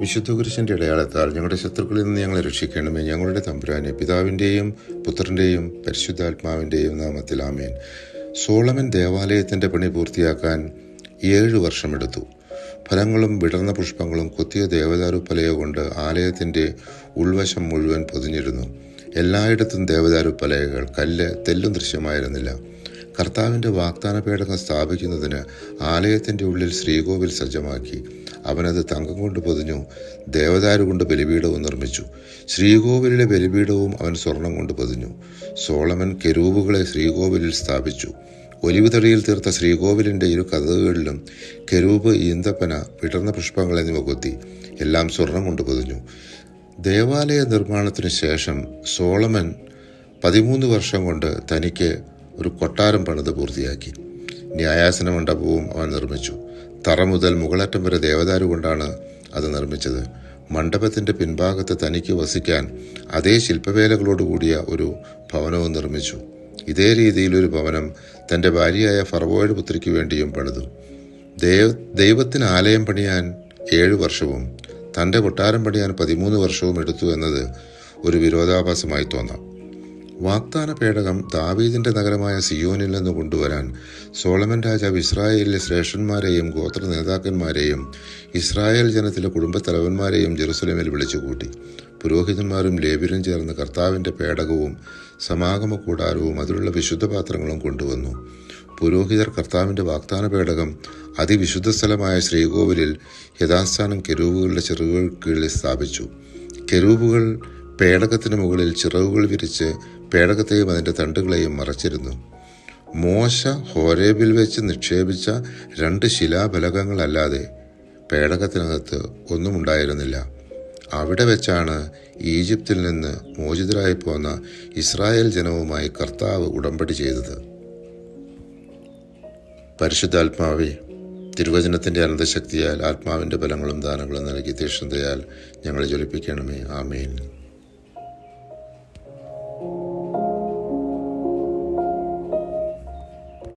വിശുദ്ധ കുരിശിൻ്റെ അടയാളത്താൽ ഞങ്ങളുടെ ശത്രുക്കളിൽ നിന്ന് ഞങ്ങളെ രക്ഷിക്കണമേ. ഞങ്ങളുടെ തമ്പുരാനെ, പിതാവിൻ്റെയും പുത്രൻ്റെയും പരിശുദ്ധാത്മാവിൻ്റെയും നാമത്തിൽ ആമേൻ. സോളമൻ ദേവാലയത്തിൻ്റെ പണി പൂർത്തിയാക്കാൻ 7 വർഷമെടുത്തു. ഫലങ്ങളും വിടർന്ന പുഷ്പങ്ങളും കൊത്തിയ ദേവദാരുപ്പലയ കൊണ്ട് ആലയത്തിൻ്റെ ഉൾവശം മുഴുവൻ പൊതിഞ്ഞിരുന്നു. എല്ലായിടത്തും ദേവദാരുപ്പലയകൾ, കല്ല്, തെല്ലും ദൃശ്യമായിരുന്നില്ല. കർത്താവിൻ്റെ വാഗ്ദാന പേടകം സ്ഥാപിക്കുന്നതിന് ആലയത്തിൻ്റെ ഉള്ളിൽ ശ്രീകോവിൽ സജ്ജമാക്കി. അവനത് തങ്കം കൊണ്ട് പൊതിഞ്ഞു. ദേവദാരു കൊണ്ട് ബലിപീഠവും നിർമ്മിച്ചു. ശ്രീകോവിലിലെ ബലിപീഠവും അവൻ സ്വർണം കൊണ്ട് പൊതിഞ്ഞു. സോളമൻ കെരൂബുകളെ ശ്രീകോവിലിൽ സ്ഥാപിച്ചു. ഒലിവ് തടിയിൽ തീർത്ത ശ്രീകോവിലിൻ്റെ 2 കതകുകളിലും കെരൂബ്, ഈന്തപ്പന, വിടർന്ന പുഷ്പങ്ങൾ എന്നിവ കൊത്തി. എല്ലാം സ്വർണം കൊണ്ട് പൊതിഞ്ഞു. ദേവാലയ നിർമ്മാണത്തിനു ശേഷം സോളമൻ 13 വർഷം കൊണ്ട് തനിക്ക് ഒരു കൊട്ടാരം പണിത് പൂർത്തിയാക്കി. ന്യായാസന മണ്ഡപവും അവൻ നിർമ്മിച്ചു. തറ മുതൽ മുകളറ്റം വരെ ദേവദാരു കൊണ്ടാണ് അത് നിർമ്മിച്ചത്. മണ്ഡപത്തിൻ്റെ പിൻഭാഗത്ത് തനിക്ക് വസിക്കാൻ അതേ ശില്പവേലകളോടുകൂടിയ ഒരു ഭവനവും നിർമ്മിച്ചു. ഇതേ രീതിയിൽ ഒരു ഭവനം തൻ്റെ ഭാര്യയായ ഫറവോയുടെ പുത്രിക്ക് വേണ്ടിയും പണിതു. ദൈവത്തിന് ആലയം പണിയാൻ 7 വർഷവും തൻ്റെ കൊട്ടാരം പണിയാൻ 13 വർഷവും എടുത്തു എന്നത് ഒരു വിരോധാഭാസമായി തോന്നാം. വാഗ്ദാന പേടകം ദാവീദിൻ്റെ നഗരമായ സിയോനിൽ നിന്ന് കൊണ്ടുവരാൻ സോളമൻ രാജാവ് ഇസ്രായേലിലെ ശ്രേഷ്ഠന്മാരെയും ഗോത്ര നേതാക്കന്മാരെയും ഇസ്രായേൽ ജനത്തിലെ കുടുംബത്തലവന്മാരെയും ജെറുസലേമിൽ വിളിച്ചുകൂട്ടി. പുരോഹിതന്മാരും ലേവ്യരും ചേർന്ന് കർത്താവിൻ്റെ പേടകവും സമാഗമ കൂടാരവും അതിലുള്ള വിശുദ്ധ പാത്രങ്ങളും കൊണ്ടുവന്നു. പുരോഹിതർ കർത്താവിൻ്റെ വാഗ്ദാന പേടകം അതിവിശുദ്ധ സ്ഥലമായ ശ്രീകോവിലിൽ യഥാസ്ഥാനം കെരൂബുകളുടെ ചിറകുകൾ കീഴിൽ സ്ഥാപിച്ചു. കെരൂബുകൾ പേടകത്തിന് മുകളിൽ ചിറകുകൾ വിരിച്ച് പേടകത്തെയും അതിൻ്റെ തണ്ടുകളെയും മറച്ചിരുന്നു. മോശ ഹോരേബിൽ വെച്ച് നിക്ഷേപിച്ച 2 ശിലാഫലകങ്ങളല്ലാതെ പേടകത്തിനകത്ത് ഒന്നും ഉണ്ടായിരുന്നില്ല. അവിടെ വെച്ചാണ് ഈജിപ്തിൽ നിന്ന് മോചിതരായി പോന്ന ഇസ്രായേൽ ജനവുമായി കർത്താവ് ഉടമ്പടി ചെയ്തത്. പരിശുദ്ധാത്മാവേ, തിരുവചനത്തിൻ്റെ അനന്തശക്തിയാൽ ആത്മാവിൻ്റെ ബലങ്ങളും ദാനങ്ങളും നൽകി തീക്ഷ്ണതയാൽ ഞങ്ങളെ ജ്വലിപ്പിക്കണമേ. ആമേൻ.